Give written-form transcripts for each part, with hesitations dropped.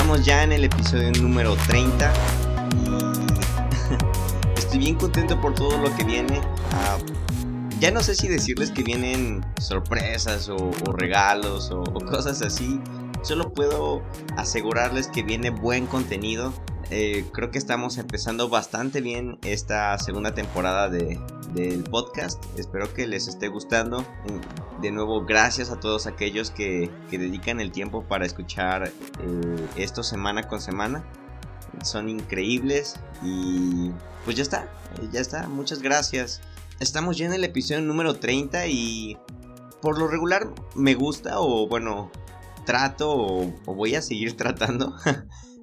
Estamos ya en el episodio número 30 y estoy bien contento por todo lo que viene. Ya no sé si decirles que vienen sorpresas o regalos o cosas así. Solo puedo asegurarles que viene buen contenido. Creo que estamos empezando bastante bien esta segunda temporada del podcast. Espero que les esté gustando. De nuevo, gracias a todos aquellos que dedican el tiempo para escuchar esto semana con semana. Son increíbles y pues ya está, muchas gracias. Estamos ya en el episodio número 30 y por lo regular me gusta trato o voy a seguir tratando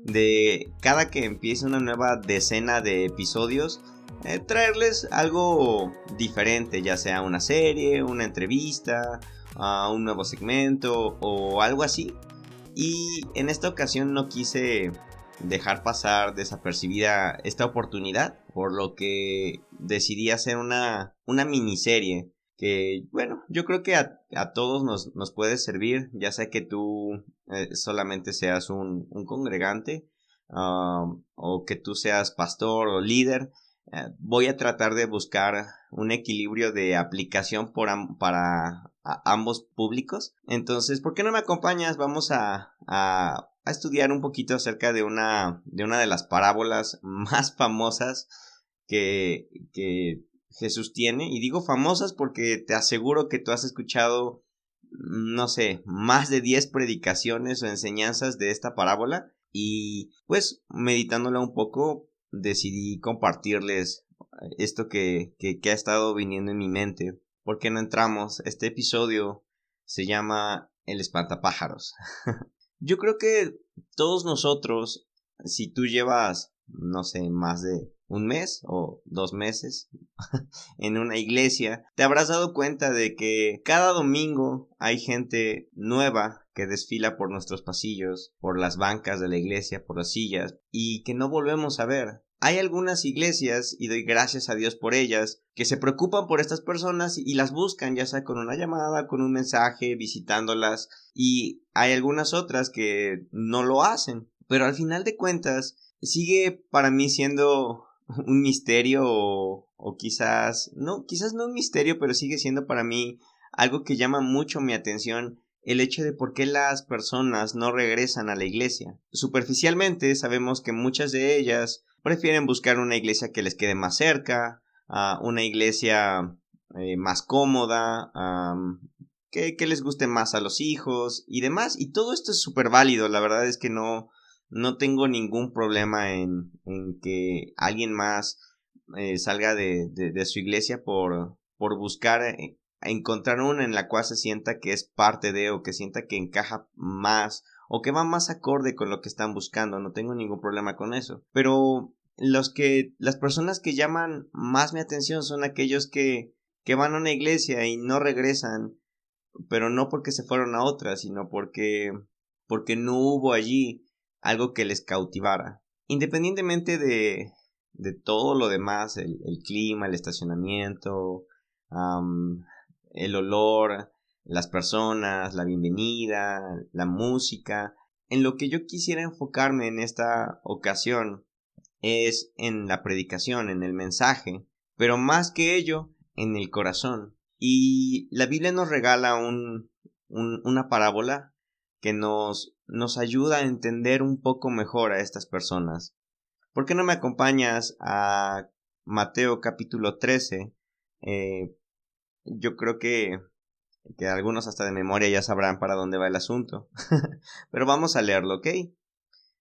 de cada que empiece una nueva decena de episodios traerles algo diferente, ya sea una serie, una entrevista, un nuevo segmento o algo así. Y en esta ocasión no quise dejar pasar desapercibida esta oportunidad, por lo que decidí hacer una miniserie que, bueno, yo creo que a todos nos puede servir, ya sea que tú solamente seas un congregante o que tú seas pastor o líder. Voy a tratar de buscar un equilibrio de aplicación para ambos públicos. Entonces, ¿por qué no me acompañas? Vamos a estudiar un poquito acerca de una de las parábolas más famosas que Jesús tiene. Y digo famosas porque te aseguro que tú has escuchado, no sé, más de 10 predicaciones o enseñanzas de esta parábola. Y pues meditándola un poco, decidí compartirles esto que ha estado viniendo en mi mente. ¿Por qué no entramos? Este episodio se llama El espantapájaros. Yo creo que todos nosotros, si tú llevas, no sé, más de un mes o 2 meses en una iglesia, te habrás dado cuenta de que cada domingo hay gente nueva que desfila por nuestros pasillos, por las bancas de la iglesia, por las sillas, y que no volvemos a ver. Hay algunas iglesias, y doy gracias a Dios por ellas, que se preocupan por estas personas y las buscan, ya sea con una llamada, con un mensaje, visitándolas, y hay algunas otras que no lo hacen. Pero al final de cuentas, sigue para mí siendo un misterio o quizás no un misterio, pero sigue siendo para mí algo que llama mucho mi atención, el hecho de por qué las personas no regresan a la iglesia. Superficialmente sabemos que muchas de ellas prefieren buscar una iglesia que les quede más cerca, una iglesia más cómoda, que les guste más a los hijos y demás, y todo esto es súper válido. La verdad es que no tengo ningún problema en que alguien más salga de su iglesia por buscar encontrar una en la cual se sienta que es parte de, o que sienta que encaja más o que va más acorde con lo que están buscando. No tengo ningún problema con eso. Pero las personas que llaman más mi atención son aquellos que van a una iglesia y no regresan, pero no porque se fueron a otra, sino porque no hubo allí algo que les cautivara. Independientemente de todo lo demás, el clima, el estacionamiento, el olor, las personas, la bienvenida, la música, en lo que yo quisiera enfocarme en esta ocasión es en la predicación, en el mensaje, pero más que ello, en el corazón. Y la Biblia nos regala una parábola que nos ayuda a entender un poco mejor a estas personas. ¿Por qué no me acompañas a Mateo capítulo 13? Yo creo que algunos hasta de memoria ya sabrán para dónde va el asunto. Pero vamos a leerlo, ¿ok?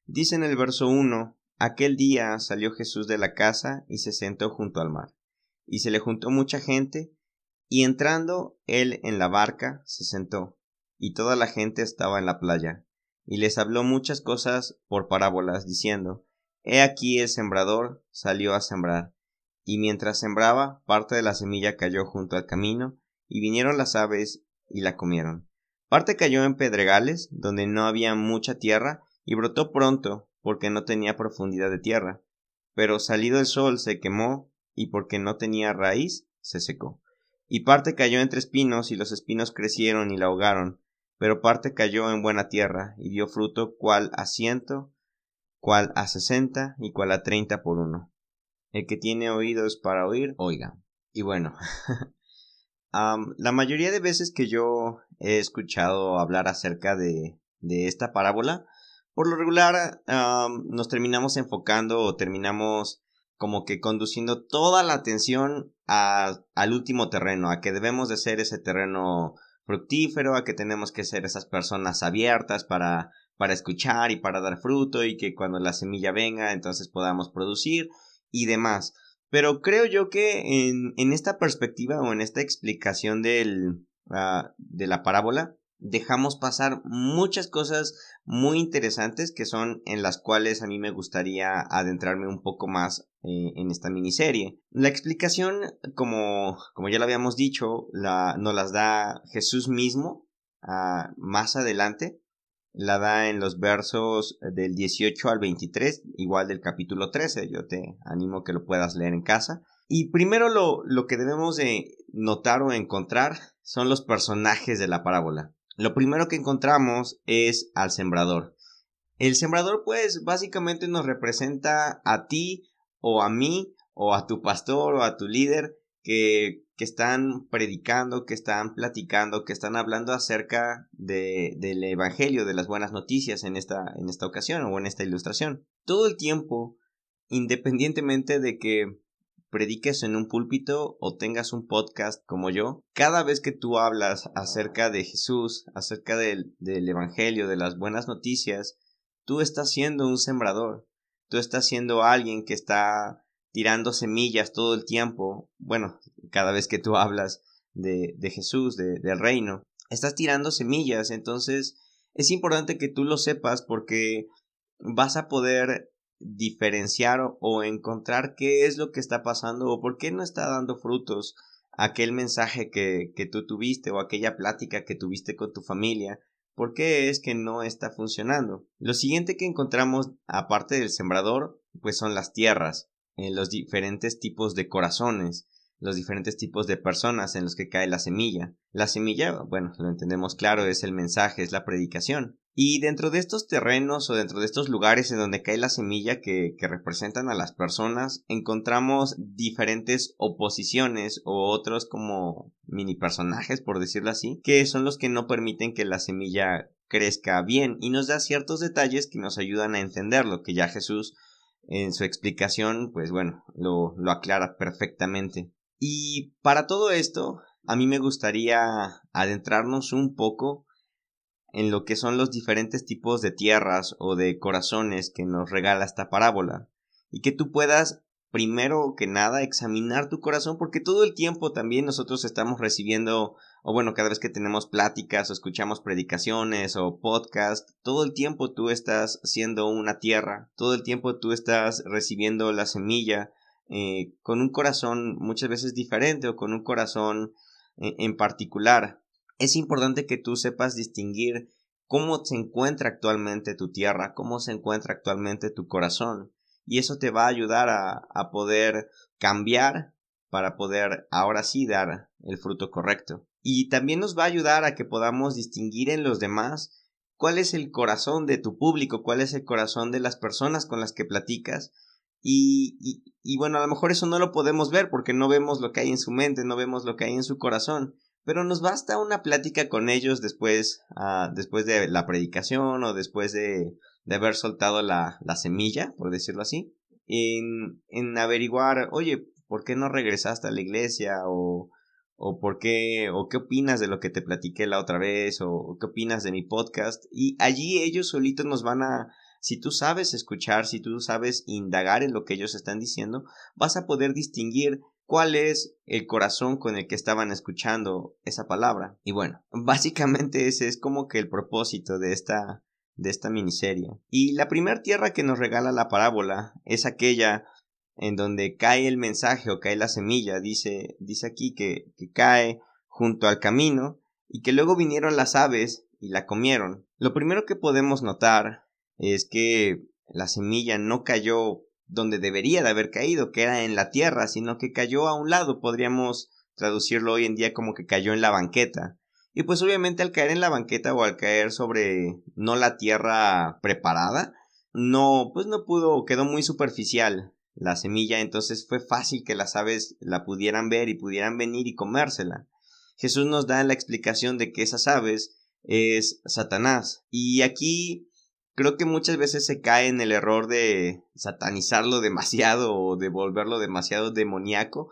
Dice en el verso 1: Aquel día salió Jesús de la casa y se sentó junto al mar. Y se le juntó mucha gente, y entrando él en la barca, se sentó, y toda la gente estaba en la playa. Y les habló muchas cosas por parábolas, diciendo: He aquí el sembrador salió a sembrar. Y mientras sembraba, parte de la semilla cayó junto al camino, y vinieron las aves y la comieron. Parte cayó en pedregales, donde no había mucha tierra, y brotó pronto, porque no tenía profundidad de tierra. Pero salido el sol se quemó, y porque no tenía raíz, se secó. Y parte cayó entre espinos, y los espinos crecieron y la ahogaron. Pero parte cayó en buena tierra, y dio fruto cual a 100, cuál a 60 y cuál a 30 por uno. El que tiene oídos para oír, oiga. Y bueno, la mayoría de veces que yo he escuchado hablar acerca de esta parábola, por lo regular nos terminamos enfocando o terminamos como que conduciendo toda la atención al último terreno, a que debemos de ser ese terreno fructífero, a que tenemos que ser esas personas abiertas para escuchar y para dar fruto, y que cuando la semilla venga entonces podamos producir y demás. Pero creo yo que en esta perspectiva o en esta explicación de la parábola dejamos pasar muchas cosas muy interesantes que son en las cuales a mí me gustaría adentrarme un poco más en esta miniserie. La explicación, como ya lo habíamos dicho, nos las da Jesús mismo más adelante. La da en los versos del 18 al 23, igual del capítulo 13. Yo te animo que lo puedas leer en casa. Y primero lo que debemos de notar o encontrar son los personajes de la parábola. Lo primero que encontramos es al sembrador. El sembrador, pues, básicamente nos representa a ti o a mí o a tu pastor o a tu líder que están predicando, que están platicando, que están hablando acerca del evangelio, de las buenas noticias en esta ocasión o en esta ilustración. Todo el tiempo, independientemente de que prediques en un púlpito o tengas un podcast como yo, cada vez que tú hablas acerca de Jesús, acerca del evangelio, de las buenas noticias, tú estás siendo un sembrador. Tú estás siendo alguien que está tirando semillas todo el tiempo. Bueno, cada vez que tú hablas de Jesús, del reino, estás tirando semillas. Entonces es importante que tú lo sepas, porque vas a poder diferenciar o encontrar qué es lo que está pasando o por qué no está dando frutos aquel mensaje que tú tuviste o aquella plática que tuviste con tu familia. ¿Por qué es que no está funcionando? Lo siguiente que encontramos, aparte del sembrador, pues son las tierras, los diferentes tipos de corazones, los diferentes tipos de personas en los que cae la semilla. La semilla, bueno, lo entendemos claro, es el mensaje, es la predicación. Y dentro de estos terrenos o dentro de estos lugares en donde cae la semilla que representan a las personas, encontramos diferentes oposiciones o otros como mini personajes, por decirlo así, que son los que no permiten que la semilla crezca bien, y nos da ciertos detalles que nos ayudan a entenderlo, que ya Jesús en su explicación, pues bueno, lo aclara perfectamente. Y para todo esto, a mí me gustaría adentrarnos un poco en lo que son los diferentes tipos de tierras o de corazones que nos regala esta parábola, y que tú puedas primero que nada examinar tu corazón, porque todo el tiempo también nosotros estamos recibiendo, o bueno, cada vez que tenemos pláticas o escuchamos predicaciones o podcast, todo el tiempo tú estás siendo una tierra, todo el tiempo tú estás recibiendo la semilla con un corazón muchas veces diferente o con un corazón en particular. Es importante que tú sepas distinguir cómo se encuentra actualmente tu tierra, cómo se encuentra actualmente tu corazón, y eso te va a ayudar a poder cambiar para poder ahora sí dar el fruto correcto. Y también nos va a ayudar a que podamos distinguir en los demás cuál es el corazón de tu público, cuál es el corazón de las personas con las que platicas. Y bueno, a lo mejor eso no lo podemos ver porque no vemos lo que hay en su mente, no vemos lo que hay en su corazón. Pero nos basta una plática con ellos después de la predicación o después de haber soltado la semilla, por decirlo así, en averiguar, oye, ¿por qué no regresaste a la iglesia? O por qué, o qué opinas de lo que te platiqué la otra vez, o qué opinas de mi podcast. Y allí ellos solitos nos van a, si tú sabes escuchar, si tú sabes indagar en lo que ellos están diciendo, vas a poder distinguir cuál es el corazón con el que estaban escuchando esa palabra. Y bueno, básicamente ese es como que el propósito de esta miniserie. Y la primera tierra que nos regala la parábola es aquella en donde cae el mensaje o cae la semilla. Dice aquí que cae junto al camino y que luego vinieron las aves y la comieron. Lo primero que podemos notar es que la semilla no cayó donde debería de haber caído, que era en la tierra, sino que cayó a un lado. Podríamos traducirlo hoy en día como que cayó en la banqueta. Y pues obviamente al caer en la banqueta o al caer sobre no la tierra preparada, no, pues no pudo, quedó muy superficial la semilla, entonces fue fácil que las aves la pudieran ver y pudieran venir y comérsela. Jesús nos da la explicación de que esas aves es Satanás. Y aquí creo que muchas veces se cae en el error de satanizarlo demasiado o de volverlo demasiado demoníaco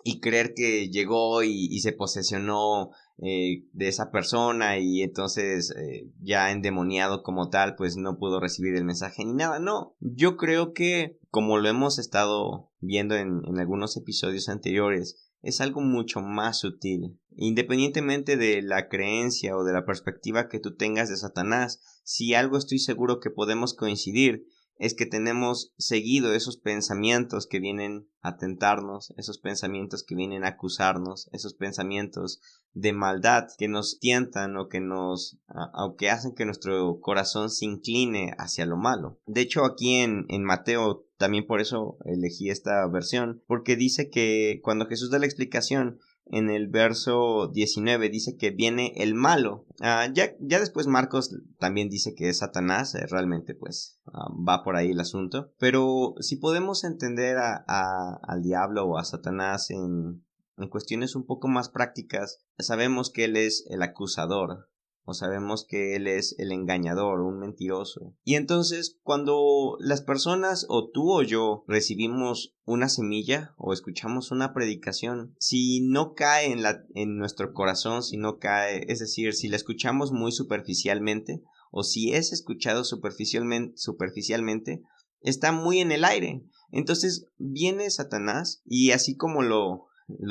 y creer que llegó y se posesionó de esa persona y entonces ya endemoniado como tal pues no pudo recibir el mensaje ni nada. No, yo creo que como lo hemos estado viendo en algunos episodios anteriores, es algo mucho más sutil. Independientemente de la creencia o de la perspectiva que tú tengas de Satanás, si algo estoy seguro que podemos coincidir es que tenemos seguido esos pensamientos que vienen a tentarnos, esos pensamientos que vienen a acusarnos, esos pensamientos de maldad que nos tientan o que hacen que nuestro corazón se incline hacia lo malo. De hecho, aquí en Mateo, también por eso elegí esta versión, porque dice que cuando Jesús da la explicación, en el verso 19 dice que viene el malo. Ya después Marcos también dice que es Satanás, realmente pues va por ahí el asunto. Pero si podemos entender al diablo o a Satanás en cuestiones un poco más prácticas, sabemos que él es el acusador. O sabemos que él es el engañador, un mentiroso. Y entonces, cuando las personas, o tú o yo, recibimos una semilla o escuchamos una predicación, si no cae en nuestro corazón, si no cae, es decir, si la escuchamos muy superficialmente, o si es escuchado superficialmente, está muy en el aire. Entonces viene Satanás y así como lo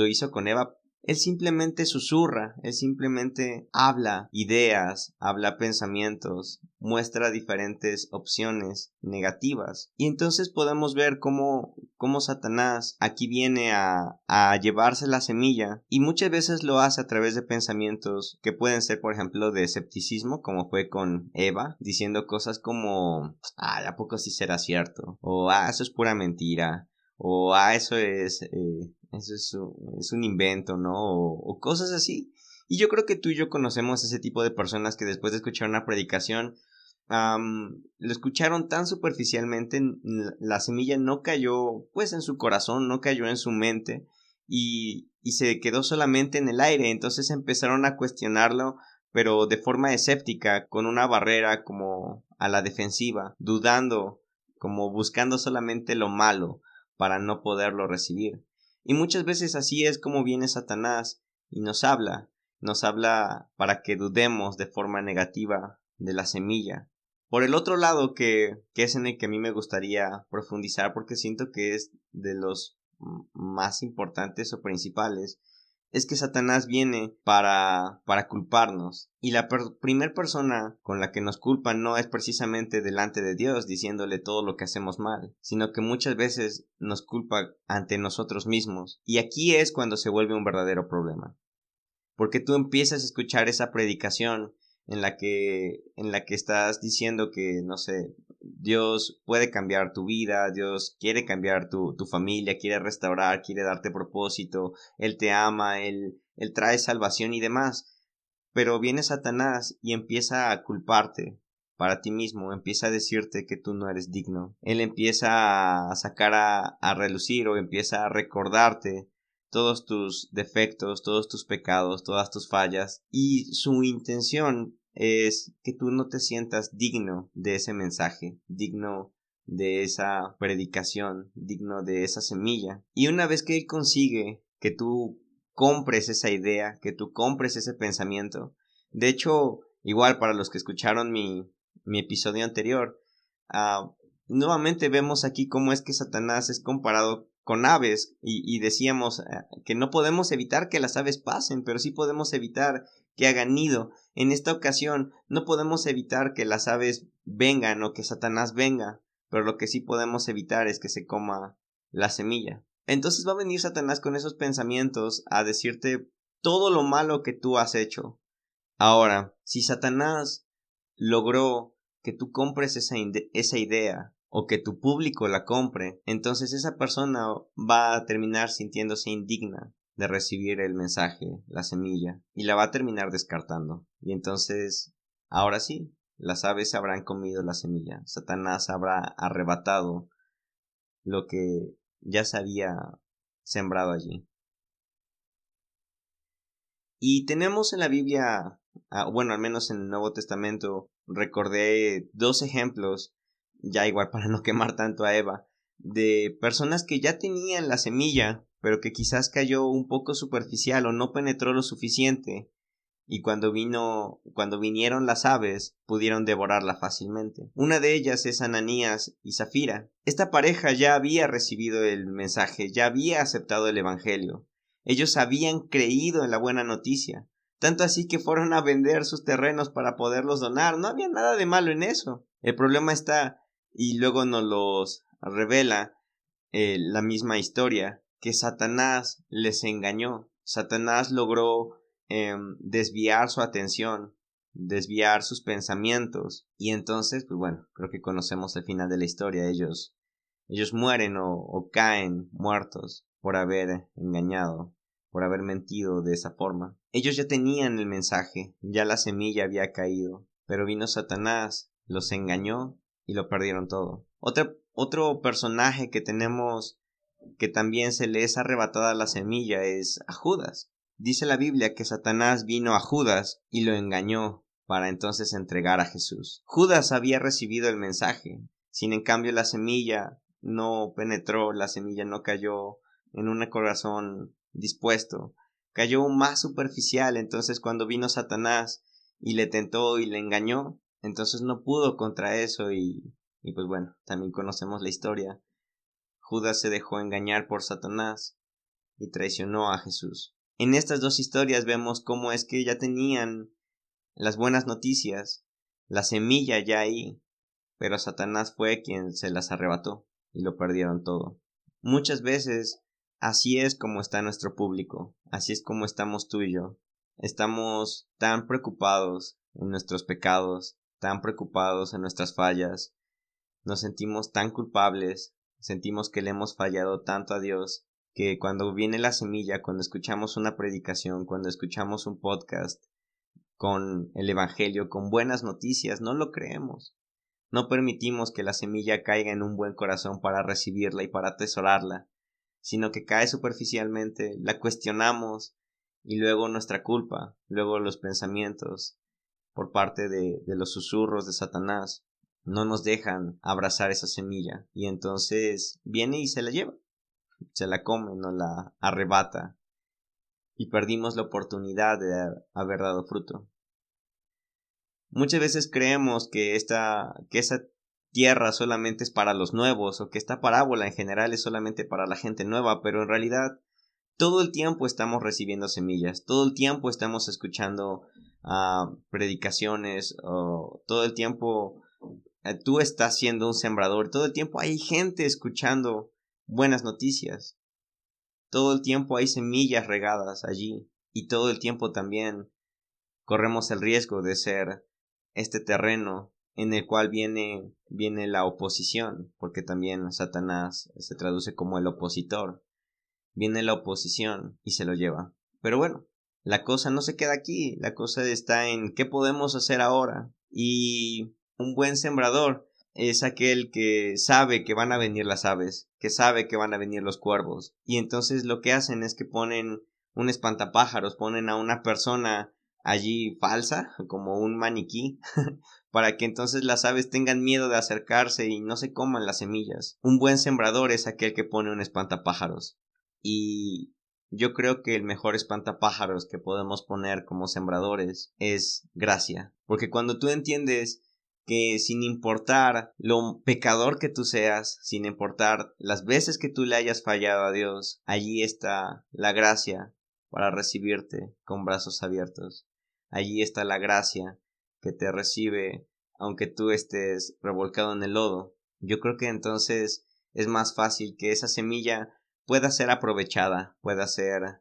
hizo con Eva, él simplemente susurra, él simplemente habla ideas, habla pensamientos, muestra diferentes opciones negativas. Y entonces podemos ver cómo Satanás aquí viene a llevarse la semilla y muchas veces lo hace a través de pensamientos que pueden ser, por ejemplo, de escepticismo, como fue con Eva, diciendo cosas como, ¿a poco sí será cierto? O, eso es pura mentira. O, es un invento, ¿no? O cosas así. Y yo creo que tú y yo conocemos ese tipo de personas que después de escuchar una predicación, lo escucharon tan superficialmente, la semilla no cayó pues en su corazón, no cayó en su mente y se quedó solamente en el aire. Entonces empezaron a cuestionarlo, pero de forma escéptica, con una barrera como a la defensiva, dudando, como buscando solamente lo malo para no poderlo recibir. Y muchas veces así es como viene Satanás y nos habla para que dudemos de forma negativa de la semilla. Por el otro lado, que es en el que a mí me gustaría profundizar porque siento que es de los más importantes o principales, es que Satanás viene para culparnos. Y la primer persona con la que nos culpan no es precisamente delante de Dios diciéndole todo lo que hacemos mal, sino que muchas veces nos culpa ante nosotros mismos. Y aquí es cuando se vuelve un verdadero problema. Porque tú empiezas a escuchar esa predicación en la que estás diciendo que, no sé, Dios puede cambiar tu vida, Dios quiere cambiar tu familia, quiere restaurar, quiere darte propósito, Él te ama, Él trae salvación y demás. Pero viene Satanás y empieza a culparte para ti mismo, empieza a decirte que tú no eres digno. Él empieza a sacar a relucir o empieza a recordarte todos tus defectos, todos tus pecados, todas tus fallas, y su intención es que tú no te sientas digno de ese mensaje, digno de esa predicación, digno de esa semilla. Y una vez que él consigue que tú compres esa idea, que tú compres ese pensamiento, de hecho, igual para los que escucharon mi episodio anterior, nuevamente vemos aquí cómo es que Satanás es comparado con aves y decíamos que no podemos evitar que las aves pasen, pero sí podemos evitar que hagan nido. En esta ocasión no podemos evitar que las aves vengan o que Satanás venga, pero lo que sí podemos evitar es que se coma la semilla. Entonces va a venir Satanás con esos pensamientos a decirte todo lo malo que tú has hecho. Ahora, si Satanás logró que tú compres esa idea o que tu público la compre, entonces esa persona va a terminar sintiéndose indigna de recibir el mensaje, la semilla, y la va a terminar descartando. Y entonces, ahora sí, las aves habrán comido la semilla, Satanás habrá arrebatado lo que ya se había sembrado allí. Y tenemos en la Biblia, bueno, al menos en el Nuevo Testamento, recordé 2 ejemplos, ya igual para no quemar tanto a Eva, de personas que ya tenían la semilla, pero que quizás cayó un poco superficial o no penetró lo suficiente, y cuando vinieron las aves, pudieron devorarla fácilmente. Una de ellas es Ananías y Zafira. Esta pareja ya había recibido el mensaje, ya había aceptado el evangelio. Ellos habían creído en la buena noticia, tanto así que fueron a vender sus terrenos para poderlos donar. No había nada de malo en eso. El problema está, y luego nos los revela la misma historia, que Satanás les engañó. Satanás logró desviar su atención, desviar sus pensamientos, y entonces, pues bueno, creo que conocemos el final de la historia. Ellos mueren o caen muertos por haber engañado, por haber mentido de esa forma. Ellos ya tenían el mensaje, ya la semilla había caído, pero vino Satanás, los engañó y lo perdieron todo. Otro personaje que tenemos que también se le es arrebatada la semilla es a Judas. Dice la Biblia que Satanás vino a Judas y lo engañó para entonces entregar a Jesús. Judas había recibido el mensaje, sin en cambio la semilla no penetró, la semilla no cayó en un corazón dispuesto, cayó más superficial. Entonces cuando vino Satanás y le tentó y le engañó, entonces no pudo contra eso y pues bueno, también conocemos la historia. Judas se dejó engañar por Satanás y traicionó a Jesús. En estas 2 historias vemos cómo es que ya tenían las buenas noticias, la semilla ya ahí, pero Satanás fue quien se las arrebató y lo perdieron todo. Muchas veces así es como está nuestro público, así es como estamos tú y yo. Estamos tan preocupados en nuestros pecados, tan preocupados en nuestras fallas, nos sentimos tan culpables, sentimos que le hemos fallado tanto a Dios, que cuando viene la semilla, cuando escuchamos una predicación, cuando escuchamos un podcast con el evangelio, con buenas noticias, no lo creemos. No permitimos que la semilla caiga en un buen corazón para recibirla y para atesorarla, sino que cae superficialmente, la cuestionamos y luego nuestra culpa, luego los pensamientos por parte de los susurros de Satanás no nos dejan abrazar esa semilla, y entonces viene y se la lleva, se la come, nos la arrebata y perdimos la oportunidad de haber dado fruto. Muchas veces creemos que esa tierra solamente es para los nuevos, o que esta parábola en general es solamente para la gente nueva, pero en realidad todo el tiempo estamos recibiendo semillas, todo el tiempo estamos escuchando predicaciones, o todo el tiempo tú estás siendo un sembrador, todo el tiempo hay gente escuchando buenas noticias, todo el tiempo hay semillas regadas allí, y todo el tiempo también corremos el riesgo de ser este terreno en el cual viene la oposición, porque también Satanás se traduce como el opositor. Viene la oposición y se lo lleva. Pero bueno, la cosa no se queda aquí, la cosa está en qué podemos hacer ahora. Y un buen sembrador es aquel que sabe que van a venir las aves, que sabe que van a venir los cuervos, y entonces lo que hacen es que ponen un espantapájaros, ponen a una persona allí falsa, como un maniquí, para que entonces las aves tengan miedo de acercarse y no se coman las semillas. Un buen sembrador es aquel que pone un espantapájaros. Y yo creo que el mejor espantapájaros que podemos poner como sembradores es gracia. Porque cuando tú entiendes que sin importar lo pecador que tú seas, sin importar las veces que tú le hayas fallado a Dios, allí está la gracia para recibirte con brazos abiertos. Allí está la gracia que te recibe aunque tú estés revolcado en el lodo. Yo creo que entonces es más fácil que esa semilla pueda ser aprovechada, pueda ser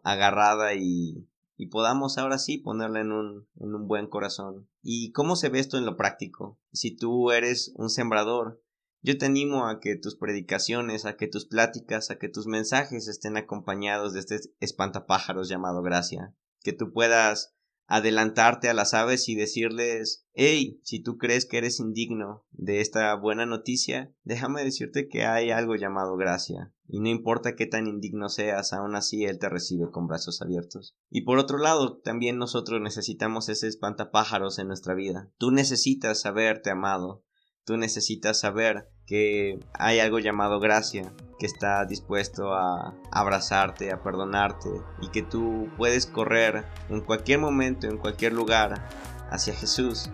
agarrada y podamos ahora sí ponerla en un buen corazón. ¿Y cómo se ve esto en lo práctico? Si tú eres un sembrador, yo te animo a que tus predicaciones, a que tus pláticas, a que tus mensajes estén acompañados de este espantapájaros llamado gracia. Que tú puedas adelantarte a las aves y decirles: hey, si tú crees que eres indigno de esta buena noticia, déjame decirte que hay algo llamado gracia. Y no importa qué tan indigno seas, aún así Él te recibe con brazos abiertos. Y por otro lado, también nosotros necesitamos ese espantapájaros en nuestra vida. Tú necesitas saberte amado. Tú necesitas saber que hay algo llamado gracia, que está dispuesto a abrazarte, a perdonarte, y que tú puedes correr en cualquier momento, en cualquier lugar, hacia Jesús.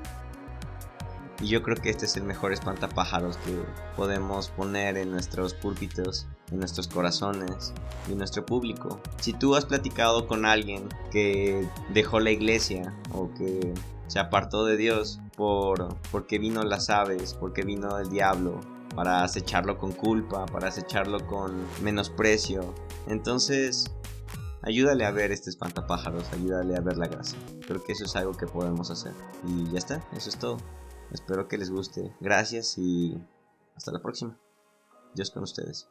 Y yo creo que este es el mejor espantapájaros que podemos poner en nuestros púlpitos, en nuestros corazones y en nuestro público. Si tú has platicado con alguien que dejó la iglesia o que se apartó de Dios porque vino las aves, porque vino el diablo para acecharlo con culpa, para acecharlo con menosprecio, entonces ayúdale a ver este espantapájaros, ayúdale a ver la gracia. Creo que eso es algo que podemos hacer. Y ya está, eso es todo. Espero que les guste. Gracias y hasta la próxima. Dios con ustedes.